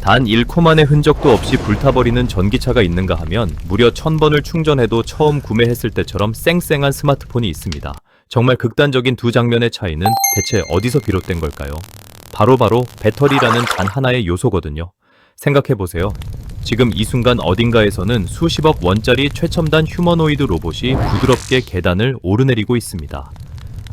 단 1코만의 흔적도 없이 불타버리는 전기차가 있는가 하면 무려 1000번을 충전해도 처음 구매했을 때처럼 쌩쌩한 스마트폰이 있습니다. 정말 극단적인 두 장면의 차이는 대체 어디서 비롯된 걸까요? 바로 배터리라는 단 하나의 요소거든요. 생각해보세요. 지금 이 순간 어딘가에서는 수십억 원짜리 최첨단 휴머노이드 로봇이 부드럽게 계단을 오르내리고 있습니다.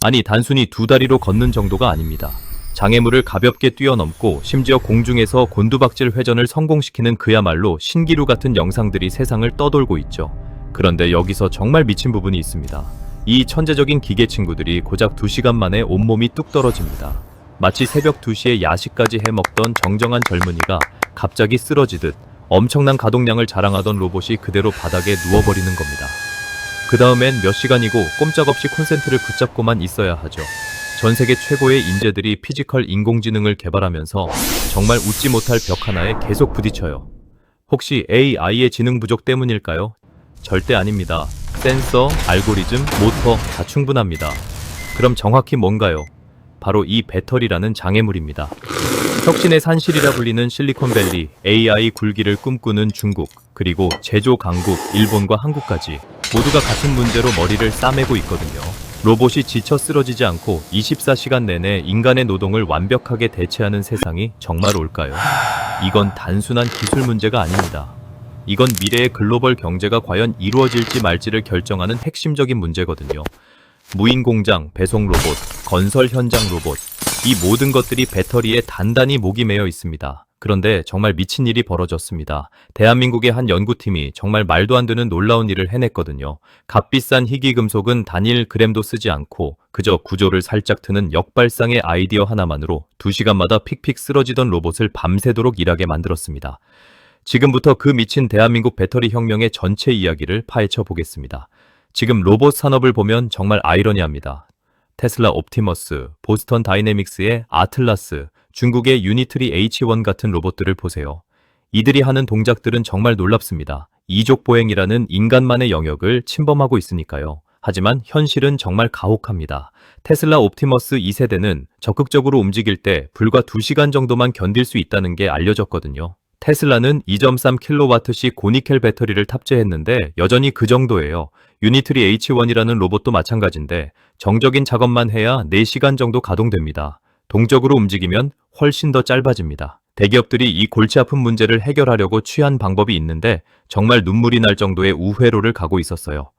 아니, 단순히 두 다리로 걷는 정도가 아닙니다. 장애물을 가볍게 뛰어넘고 심지어 공중에서 곤두박질 회전을 성공시키는 그야말로 신기루 같은 영상들이 세상을 떠돌고 있죠. 그런데 여기서 정말 미친 부분이 있습니다. 이 천재적인 기계 친구들이 고작 2시간 만에 온몸이 뚝 떨어집니다. 마치 새벽 2시에 야식까지 해먹던 정정한 젊은이가 갑자기 쓰러지듯 엄청난 가동량을 자랑하던 로봇이 그대로 바닥에 누워버리는 겁니다. 그 다음엔 몇 시간이고 꼼짝없이 콘센트를 붙잡고만 있어야 하죠. 전 세계 최고의 인재들이 피지컬 인공지능을 개발하면서 정말 웃지 못할 벽 하나에 계속 부딪혀요. 혹시 AI의 지능 부족 때문일까요? 절대 아닙니다. 센서, 알고리즘, 모터 다 충분합니다. 그럼 정확히 뭔가요? 바로 이 배터리라는 장애물입니다. 혁신의 산실이라 불리는 실리콘밸리, AI 굴기를 꿈꾸는 중국, 그리고 제조 강국 일본과 한국까지 모두가 같은 문제로 머리를 싸매고 있거든요. 로봇이 지쳐 쓰러지지 않고 24시간 내내 인간의 노동을 완벽하게 대체하는 세상이 정말 올까요? 이건 단순한 기술 문제가 아닙니다. 이건 미래의 글로벌 경제가 과연 이루어질지 말지를 결정하는 핵심적인 문제거든요. 무인 공장, 배송 로봇, 건설 현장 로봇, 이 모든 것들이 배터리에 단단히 목이 매여 있습니다. 그런데 정말 미친 일이 벌어졌습니다. 대한민국의 한 연구팀이 정말 말도 안 되는 놀라운 일을 해냈거든요. 값비싼 희귀금속은 단일 그램도 쓰지 않고 그저 구조를 살짝 트는 역발상의 아이디어 하나만으로 2시간마다 픽픽 쓰러지던 로봇을 밤새도록 일하게 만들었습니다. 지금부터 그 미친 대한민국 배터리 혁명의 전체 이야기를 파헤쳐 보겠습니다. 지금 로봇 산업을 보면 정말 아이러니합니다. 테슬라 옵티머스, 보스턴 다이내믹스의 아틀라스, 중국의 유니트리 H1 같은 로봇들을 보세요. 이들이 하는 동작들은 정말 놀랍습니다. 이족보행이라는 인간만의 영역을 침범하고 있으니까요. 하지만 현실은 정말 가혹합니다. 테슬라 옵티머스 2세대는 적극적으로 움직일 때 불과 2시간 정도만 견딜 수 있다는 게 알려졌거든요. 테슬라는 2.3kW씩 고니켈 배터리를 탑재했는데 여전히 그 정도예요. 유니트리 H1이라는 로봇도 마찬가지인데 정적인 작업만 해야 4시간 정도 가동됩니다. 동적으로 움직이면 훨씬 더 짧아집니다. 대기업들이 이 골치 아픈 문제를 해결하려고 취한 방법이 있는데 정말 눈물이 날 정도의 우회로를 가고 있었어요.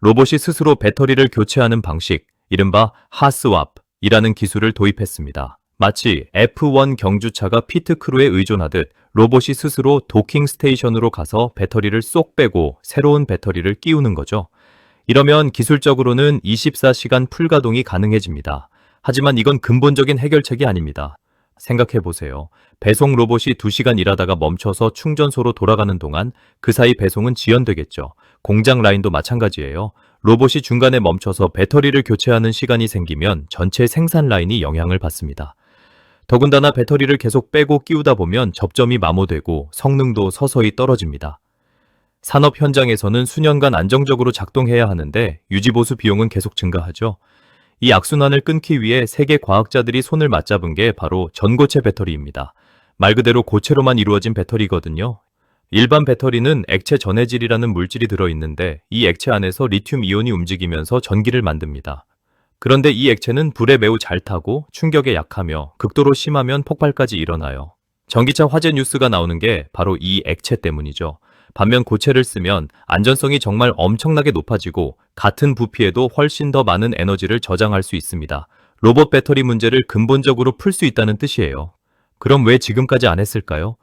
로봇이 스스로 배터리를 교체하는 방식, 이른바 핫스왑이라는 기술을 도입했습니다. 마치 F1 경주차가 피트크루에 의존하듯 로봇이 스스로 도킹 스테이션으로 가서 배터리를 쏙 빼고 새로운 배터리를 끼우는 거죠. 이러면 기술적으로는 24시간 풀가동이 가능해집니다. 하지만 이건 근본적인 해결책이 아닙니다. 생각해보세요. 배송 로봇이 2시간 일하다가 멈춰서 충전소로 돌아가는 동안 그 사이 배송은 지연되겠죠. 공장 라인도 마찬가지예요. 로봇이 중간에 멈춰서 배터리를 교체하는 시간이 생기면 전체 생산 라인이 영향을 받습니다. 더군다나 배터리를 계속 빼고 끼우다 보면 접점이 마모되고 성능도 서서히 떨어집니다. 산업 현장에서는 수년간 안정적으로 작동해야 하는데 유지보수 비용은 계속 증가하죠. 이 악순환을 끊기 위해 세계 과학자들이 손을 맞잡은 게 바로 전고체 배터리입니다. 말 그대로 고체로만 이루어진 배터리거든요. 일반 배터리는 액체 전해질이라는 물질이 들어있는데 이 액체 안에서 리튬 이온이 움직이면서 전기를 만듭니다. 그런데 이 액체는 불에 매우 잘 타고 충격에 약하며 극도로 심하면 폭발까지 일어나요. 전기차 화재 뉴스가 나오는 게 바로 이 액체 때문이죠. 반면 고체를 쓰면 안전성이 정말 엄청나게 높아지고 같은 부피에도 훨씬 더 많은 에너지를 저장할 수 있습니다. 로봇 배터리 문제를 근본적으로 풀 수 있다는 뜻이에요. 그럼 왜 지금까지 안 했을까요?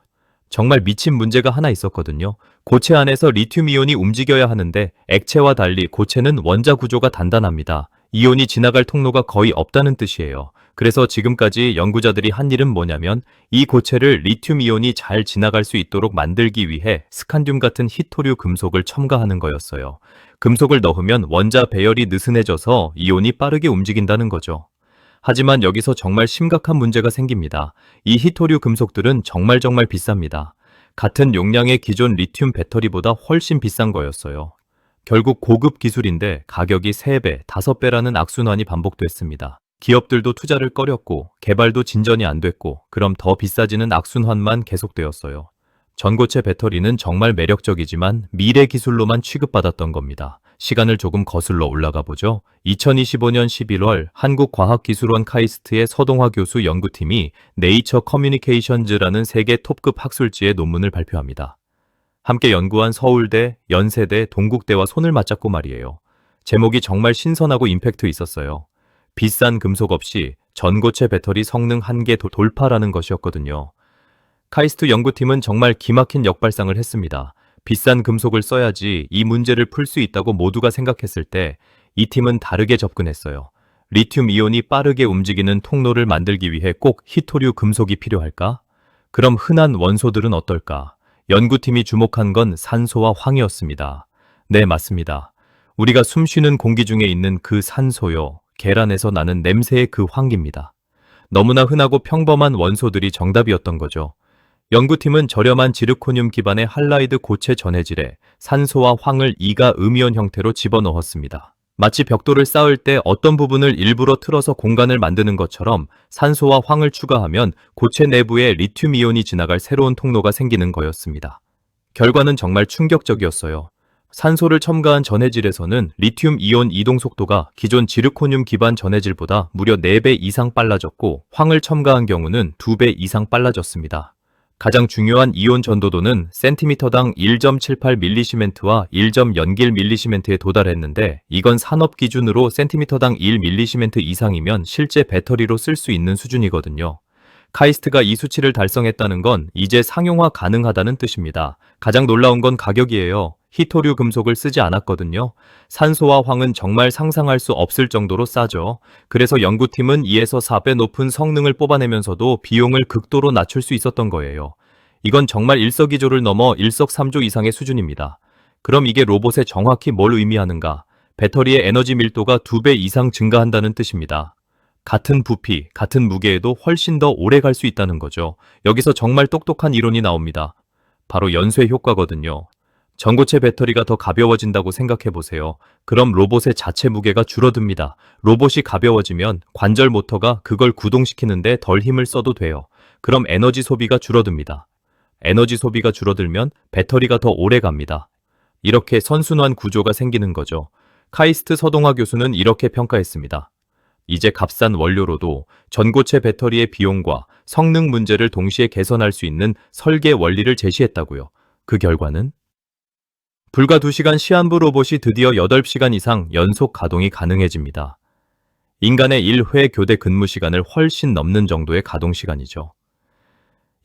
정말 미친 문제가 하나 있었거든요. 고체 안에서 리튬 이온이 움직여야 하는데 액체와 달리 고체는 원자 구조가 단단합니다. 이온이 지나갈 통로가 거의 없다는 뜻이에요. 그래서 지금까지 연구자들이 한 일은 뭐냐면 이 고체를 리튬 이온이 잘 지나갈 수 있도록 만들기 위해 스칸듐 같은 희토류 금속을 첨가하는 거였어요. 금속을 넣으면 원자 배열이 느슨해져서 이온이 빠르게 움직인다는 거죠. 하지만 여기서 정말 심각한 문제가 생깁니다. 이 희토류 금속들은 정말 비쌉니다. 같은 용량의 기존 리튬 배터리보다 훨씬 비싼 거였어요. 결국 고급 기술인데 가격이 3배, 5배라는 악순환이 반복됐습니다. 기업들도 투자를 꺼렸고 개발도 진전이 안 됐고 그럼 더 비싸지는 악순환만 계속되었어요. 전고체 배터리는 정말 매력적이지만 미래 기술로만 취급받았던 겁니다. 시간을 조금 거슬러 올라가 보죠. 2025년 11월 한국과학기술원 카이스트의 서동화 교수 연구팀이 네이처 커뮤니케이션즈라는 세계 톱급 학술지에 논문을 발표합니다. 함께 연구한 서울대, 연세대, 동국대와 손을 맞잡고 말이에요. 제목이 정말 신선하고 임팩트 있었어요. 비싼 금속 없이 전고체 배터리 성능 한계 돌파라는 것이었거든요. 카이스트 연구팀은 정말 기막힌 역발상을 했습니다. 비싼 금속을 써야지 이 문제를 풀 수 있다고 모두가 생각했을 때 이 팀은 다르게 접근했어요. 리튬 이온이 빠르게 움직이는 통로를 만들기 위해 꼭 히토류 금속이 필요할까? 그럼 흔한 원소들은 어떨까? 연구팀이 주목한 건 산소와 황이었습니다. 네, 맞습니다. 우리가 숨쉬는 공기 중에 있는 그 산소요. 계란에서 나는 냄새의 그 황기입니다. 너무나 흔하고 평범한 원소들이 정답이었던 거죠. 연구팀은 저렴한 지르코늄 기반의 할라이드 고체 전해질에 산소와 황을 이가 음이온 형태로 집어넣었습니다. 마치 벽돌을 쌓을 때 어떤 부분을 일부러 틀어서 공간을 만드는 것처럼 산소와 황을 추가하면 고체 내부에 리튬 이온이 지나갈 새로운 통로가 생기는 거였습니다. 결과는 정말 충격적이었어요. 산소를 첨가한 전해질에서는 리튬 이온 이동 속도가 기존 지르코늄 기반 전해질보다 무려 4배 이상 빨라졌고 황을 첨가한 경우는 2배 이상 빨라졌습니다. 가장 중요한 이온 전도도는 센티미터당 1.78mS와 1.01mS에 도달했는데 이건 산업 기준으로 센티미터당 1mS 이상이면 실제 배터리로 쓸 수 있는 수준이거든요. 카이스트가 이 수치를 달성했다는 건 이제 상용화 가능하다는 뜻입니다. 가장 놀라운 건 가격이에요. 히토류 금속을 쓰지 않았거든요. 산소와 황은 정말 상상할 수 없을 정도로 싸죠. 그래서 연구팀은 2에서 4배 높은 성능을 뽑아내면서도 비용을 극도로 낮출 수 있었던 거예요. 이건 정말 일석이조를 넘어 일석삼조 이상의 수준입니다. 그럼 이게 로봇에 정확히 뭘 의미하는가? 배터리의 에너지 밀도가 2배 이상 증가한다는 뜻입니다. 같은 부피, 같은 무게에도 훨씬 더 오래 갈 수 있다는 거죠. 여기서 정말 똑똑한 이론이 나옵니다. 바로 연쇄 효과거든요. 전고체 배터리가 더 가벼워진다고 생각해 보세요. 그럼 로봇의 자체 무게가 줄어듭니다. 로봇이 가벼워지면 관절 모터가 그걸 구동시키는데 덜 힘을 써도 돼요. 그럼 에너지 소비가 줄어듭니다. 에너지 소비가 줄어들면 배터리가 더 오래 갑니다. 이렇게 선순환 구조가 생기는 거죠. 카이스트 서동화 교수는 이렇게 평가했습니다. 이제 값싼 원료로도 전고체 배터리의 비용과 성능 문제를 동시에 개선할 수 있는 설계 원리를 제시했다고요. 그 결과는? 불과 2시간 시한부 로봇이 드디어 8시간 이상 연속 가동이 가능해집니다. 인간의 1회 교대 근무 시간을 훨씬 넘는 정도의 가동 시간이죠.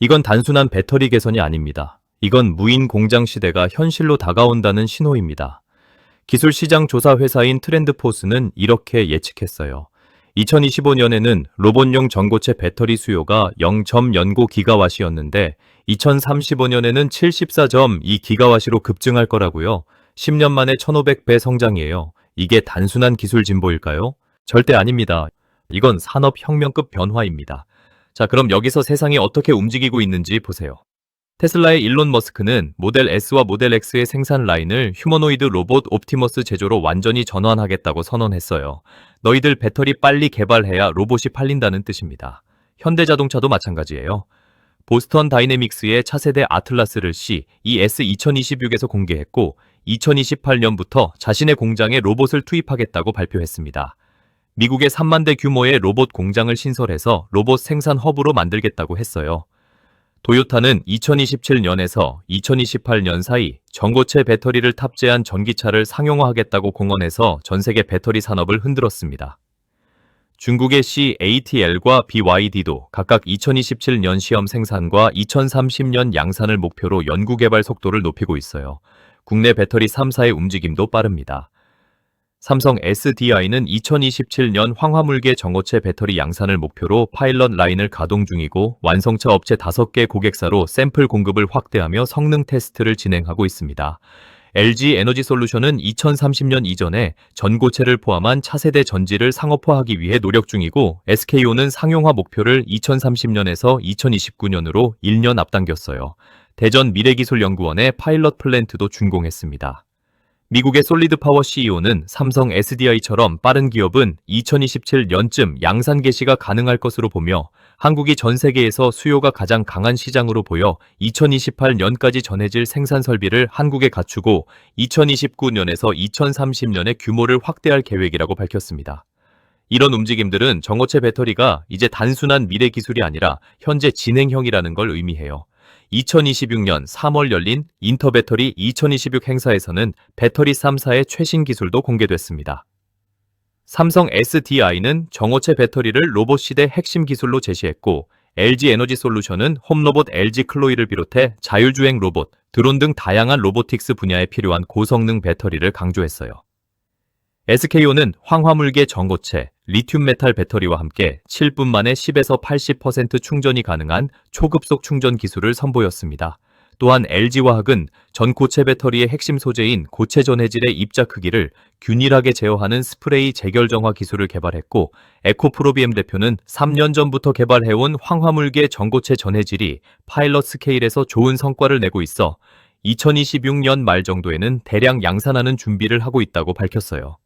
이건 단순한 배터리 개선이 아닙니다. 이건 무인 공장 시대가 현실로 다가온다는 신호입니다. 기술 시장 조사 회사인 트렌드포스는 이렇게 예측했어요. 2025년에는 로봇용 전고체 배터리 수요가 0.09기가와트였는데 2035년에는 74.2기가와트로 급증할 거라고요. 10년 만에 1500배 성장이에요. 이게 단순한 기술 진보일까요? 절대 아닙니다. 이건 산업혁명급 변화입니다. 자, 그럼 여기서 세상이 어떻게 움직이고 있는지 보세요. 테슬라의 일론 머스크는 모델 S와 모델 X의 생산 라인을 휴머노이드 로봇 옵티머스 제조로 완전히 전환하겠다고 선언했어요. 너희들 배터리 빨리 개발해야 로봇이 팔린다는 뜻입니다. 현대자동차도 마찬가지예요. 보스턴 다이내믹스의 차세대 아틀라스를 CES 2026에서 공개했고 2028년부터 자신의 공장에 로봇을 투입하겠다고 발표했습니다. 미국의 3만 대 규모의 로봇 공장을 신설해서 로봇 생산 허브로 만들겠다고 했어요. 도요타는 2027년에서 2028년 사이 전고체 배터리를 탑재한 전기차를 상용화하겠다고 공언해서 전 세계 배터리 산업을 흔들었습니다. 중국의 CATL과 BYD도 각각 2027년 시험 생산과 2030년 양산을 목표로 연구개발 속도를 높이고 있어요. 국내 배터리 3사의 움직임도 빠릅니다. 삼성 SDI는 2027년 황화물계 전고체 배터리 양산을 목표로 파일럿 라인을 가동 중이고 완성차 업체 5개 고객사로 샘플 공급을 확대하며 성능 테스트를 진행하고 있습니다. LG 에너지 솔루션은 2030년 이전에 전고체를 포함한 차세대 전지를 상업화하기 위해 노력 중이고 SKO는 상용화 목표를 2030년에서 2029년으로 1년 앞당겼어요. 대전 미래기술연구원의 파일럿 플랜트도 준공했습니다. 미국의 솔리드 파워 CEO는 삼성 SDI처럼 빠른 기업은 2027년쯤 양산 개시가 가능할 것으로 보며 한국이 전 세계에서 수요가 가장 강한 시장으로 보여 2028년까지 전해질 생산 설비를 한국에 갖추고 2029년에서 2030년에 규모를 확대할 계획이라고 밝혔습니다. 이런 움직임들은 전고체 배터리가 이제 단순한 미래 기술이 아니라 현재 진행형이라는 걸 의미해요. 2026년 3월 열린 인터배터리 2026 행사에서는 배터리 3사의 최신 기술도 공개됐습니다. 삼성 SDI는 전고체 배터리를 로봇 시대 핵심 기술로 제시했고, LG 에너지 솔루션은 홈로봇 LG 클로이를 비롯해 자율주행 로봇, 드론 등 다양한 로보틱스 분야에 필요한 고성능 배터리를 강조했어요. SK온은 황화물계 전고체, 리튬 메탈 배터리와 함께 7분 만에 10에서 80% 충전이 가능한 초급속 충전 기술을 선보였습니다. 또한 LG화학은 전고체 배터리의 핵심 소재인 고체 전해질의 입자 크기를 균일하게 제어하는 스프레이 재결정화 기술을 개발했고, 에코프로비엠 대표는 3년 전부터 개발해온 황화물계 전고체 전해질이 파일럿 스케일에서 좋은 성과를 내고 있어 2026년 말 정도에는 대량 양산하는 준비를 하고 있다고 밝혔어요.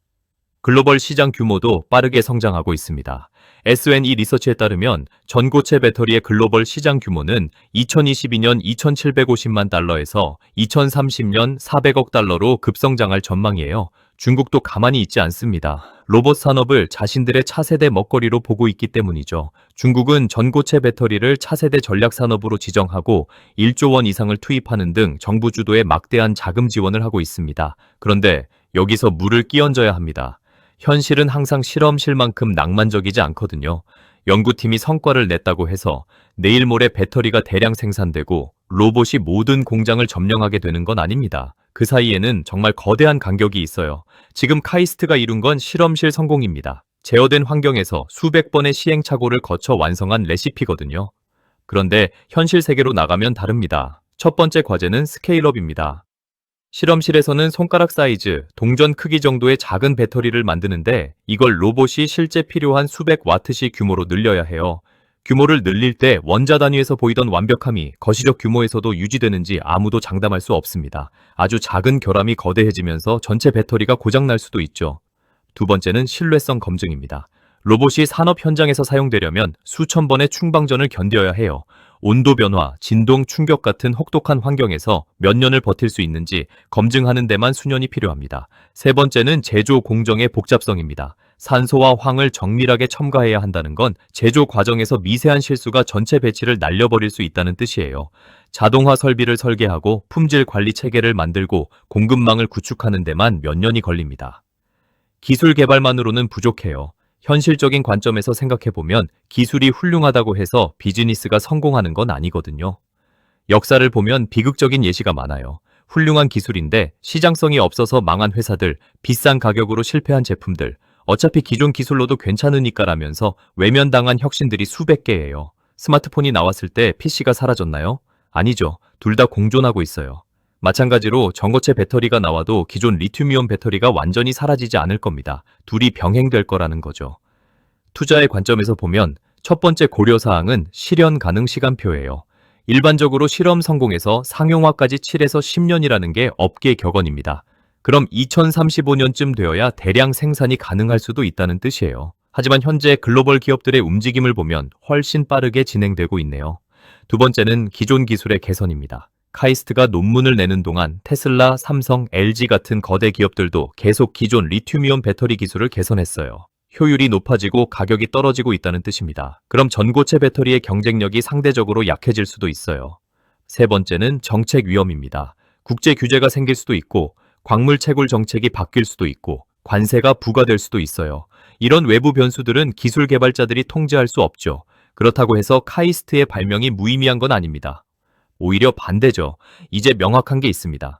글로벌 시장 규모도 빠르게 성장하고 있습니다. S&E 리서치에 따르면 전고체 배터리의 글로벌 시장 규모는 2022년 2,750만 달러에서 2030년 400억 달러로 급성장할 전망이에요. 중국도 가만히 있지 않습니다. 로봇 산업을 자신들의 차세대 먹거리로 보고 있기 때문이죠. 중국은 전고체 배터리를 차세대 전략 산업으로 지정하고 1조 원 이상을 투입하는 등 정부 주도의 막대한 자금 지원을 하고 있습니다. 그런데 여기서 물을 끼얹어야 합니다. 현실은 항상 실험실만큼 낭만적이지 않거든요. 연구팀이 성과를 냈다고 해서 내일 모레 배터리가 대량 생산되고 로봇이 모든 공장을 점령하게 되는 건 아닙니다. 그 사이에는 정말 거대한 간격이 있어요. 지금 카이스트가 이룬 건 실험실 성공입니다. 제어된 환경에서 수백 번의 시행착오를 거쳐 완성한 레시피거든요. 그런데 현실 세계로 나가면 다릅니다. 첫 번째 과제는 스케일업입니다. 실험실에서는 손가락 사이즈, 동전 크기 정도의 작은 배터리를 만드는데 이걸 로봇이 실제 필요한 수백 와트씩 규모로 늘려야 해요. 규모를 늘릴 때 원자 단위에서 보이던 완벽함이 거시적 규모에서도 유지되는지 아무도 장담할 수 없습니다. 아주 작은 결함이 거대해지면서 전체 배터리가 고장날 수도 있죠. 두 번째는 신뢰성 검증입니다. 로봇이 산업 현장에서 사용되려면 수천 번의 충방전을 견뎌야 해요. 온도 변화, 진동, 충격 같은 혹독한 환경에서 몇 년을 버틸 수 있는지 검증하는 데만 수년이 필요합니다. 세 번째는 제조 공정의 복잡성입니다. 산소와 황을 정밀하게 첨가해야 한다는 건 제조 과정에서 미세한 실수가 전체 배치를 날려버릴 수 있다는 뜻이에요. 자동화 설비를 설계하고 품질 관리 체계를 만들고 공급망을 구축하는 데만 몇 년이 걸립니다. 기술 개발만으로는 부족해요. 현실적인 관점에서 생각해보면 기술이 훌륭하다고 해서 비즈니스가 성공하는 건 아니거든요. 역사를 보면 비극적인 예시가 많아요. 훌륭한 기술인데 시장성이 없어서 망한 회사들, 비싼 가격으로 실패한 제품들, 어차피 기존 기술로도 괜찮으니까라면서 외면당한 혁신들이 수백 개예요. 스마트폰이 나왔을 때 PC가 사라졌나요? 아니죠. 둘 다 공존하고 있어요. 마찬가지로 전고체 배터리가 나와도 기존 리튬이온 배터리가 완전히 사라지지 않을 겁니다. 둘이 병행될 거라는 거죠. 투자의 관점에서 보면 첫 번째 고려사항은 실현 가능 시간표예요. 일반적으로 실험 성공에서 상용화까지 7에서 10년이라는 게 업계 격언입니다. 그럼 2035년쯤 되어야 대량 생산이 가능할 수도 있다는 뜻이에요. 하지만 현재 글로벌 기업들의 움직임을 보면 훨씬 빠르게 진행되고 있네요. 두 번째는 기존 기술의 개선입니다. 카이스트가 논문을 내는 동안 테슬라, 삼성, LG 같은 거대 기업들도 계속 기존 리튬이온 배터리 기술을 개선했어요. 효율이 높아지고 가격이 떨어지고 있다는 뜻입니다. 그럼 전고체 배터리의 경쟁력이 상대적으로 약해질 수도 있어요. 세 번째는 정책 위험입니다. 국제 규제가 생길 수도 있고 광물 채굴 정책이 바뀔 수도 있고 관세가 부과될 수도 있어요. 이런 외부 변수들은 기술 개발자들이 통제할 수 없죠. 그렇다고 해서 카이스트의 발명이 무의미한 건 아닙니다. 오히려 반대죠. 이제 명확한 게 있습니다.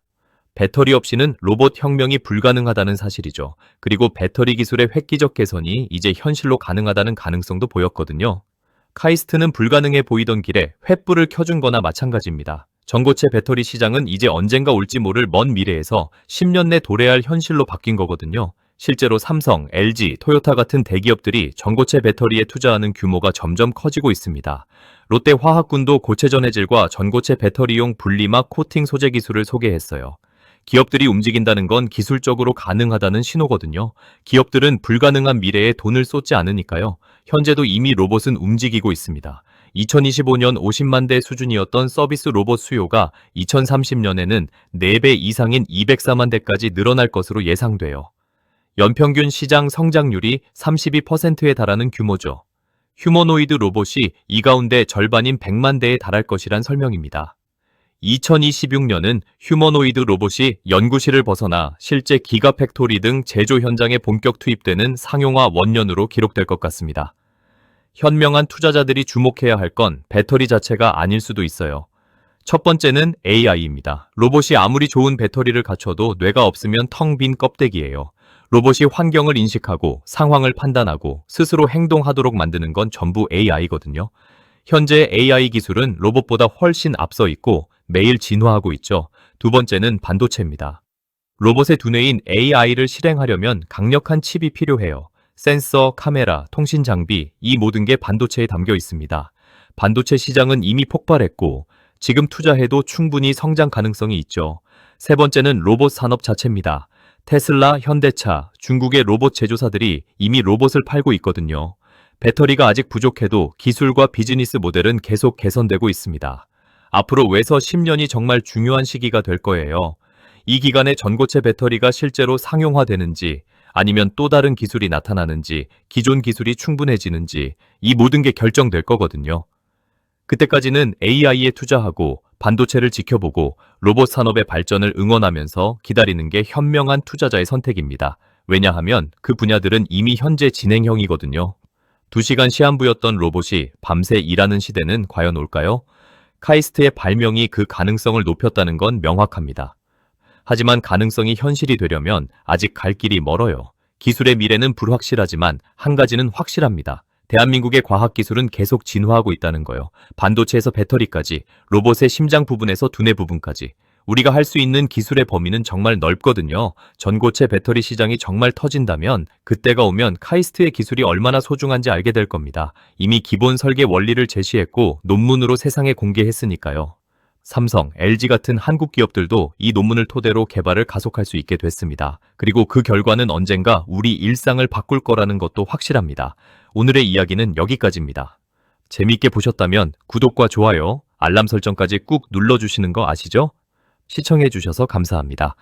배터리 없이는 로봇 혁명이 불가능하다는 사실이죠. 그리고 배터리 기술의 획기적 개선이 이제 현실로 가능하다는 가능성도 보였거든요. 카이스트는 불가능해 보이던 길에 횃불을 켜준 거나 마찬가지입니다. 전고체 배터리 시장은 이제 언젠가 올지 모를 먼 미래에서 10년 내 도래할 현실로 바뀐 거거든요. 실제로 삼성, LG, 토요타 같은 대기업들이 전고체 배터리에 투자하는 규모가 점점 커지고 있습니다. 롯데화학군도 고체 전해질과 전고체 배터리용 분리막 코팅 소재 기술을 소개했어요. 기업들이 움직인다는 건 기술적으로 가능하다는 신호거든요. 기업들은 불가능한 미래에 돈을 쏟지 않으니까요. 현재도 이미 로봇은 움직이고 있습니다. 2025년 50만 대 수준이었던 서비스 로봇 수요가 2030년에는 4배 이상인 204만 대까지 늘어날 것으로 예상돼요. 연평균 시장 성장률이 32%에 달하는 규모죠. 휴머노이드 로봇이 이 가운데 절반인 100만 대에 달할 것이란 설명입니다. 2026년은 휴머노이드 로봇이 연구실을 벗어나 실제 기가팩토리 등 제조 현장에 본격 투입되는 상용화 원년으로 기록될 것 같습니다. 현명한 투자자들이 주목해야 할 건 배터리 자체가 아닐 수도 있어요. 첫 번째는 AI입니다. 로봇이 아무리 좋은 배터리를 갖춰도 뇌가 없으면 텅 빈 껍데기예요. 로봇이 환경을 인식하고 상황을 판단하고 스스로 행동하도록 만드는 건 전부 AI거든요. 현재 AI 기술은 로봇보다 훨씬 앞서 있고 매일 진화하고 있죠. 두 번째는 반도체입니다. 로봇의 두뇌인 AI를 실행하려면 강력한 칩이 필요해요. 센서, 카메라, 통신 장비, 이 모든 게 반도체에 담겨 있습니다. 반도체 시장은 이미 폭발했고 지금 투자해도 충분히 성장 가능성이 있죠. 세 번째는 로봇 산업 자체입니다. 테슬라, 현대차, 중국의 로봇 제조사들이 이미 로봇을 팔고 있거든요. 배터리가 아직 부족해도 기술과 비즈니스 모델은 계속 개선되고 있습니다. 앞으로 외서 10년이 정말 중요한 시기가 될 거예요. 이 기간에 전고체 배터리가 실제로 상용화되는지 아니면 또 다른 기술이 나타나는지 기존 기술이 충분해지는지 이 모든 게 결정될 거거든요. 그때까지는 AI에 투자하고 반도체를 지켜보고 로봇 산업의 발전을 응원하면서 기다리는 게 현명한 투자자의 선택입니다. 왜냐하면 그 분야들은 이미 현재 진행형이거든요. 2시간 시한부였던 로봇이 밤새 일하는 시대는 과연 올까요? 카이스트의 발명이 그 가능성을 높였다는 건 명확합니다. 하지만 가능성이 현실이 되려면 아직 갈 길이 멀어요. 기술의 미래는 불확실하지만 한 가지는 확실합니다. 대한민국의 과학기술은 계속 진화하고 있다는 거요. 반도체에서 배터리까지, 로봇의 심장 부분에서 두뇌 부분까지. 우리가 할 수 있는 기술의 범위는 정말 넓거든요. 전고체 배터리 시장이 정말 터진다면 그때가 오면 카이스트의 기술이 얼마나 소중한지 알게 될 겁니다. 이미 기본 설계 원리를 제시했고 논문으로 세상에 공개했으니까요. 삼성, LG 같은 한국 기업들도 이 논문을 토대로 개발을 가속할 수 있게 됐습니다. 그리고 그 결과는 언젠가 우리 일상을 바꿀 거라는 것도 확실합니다. 오늘의 이야기는 여기까지입니다. 재미있게 보셨다면 구독과 좋아요, 알람 설정까지 꾹 눌러주시는 거 아시죠? 시청해주셔서 감사합니다.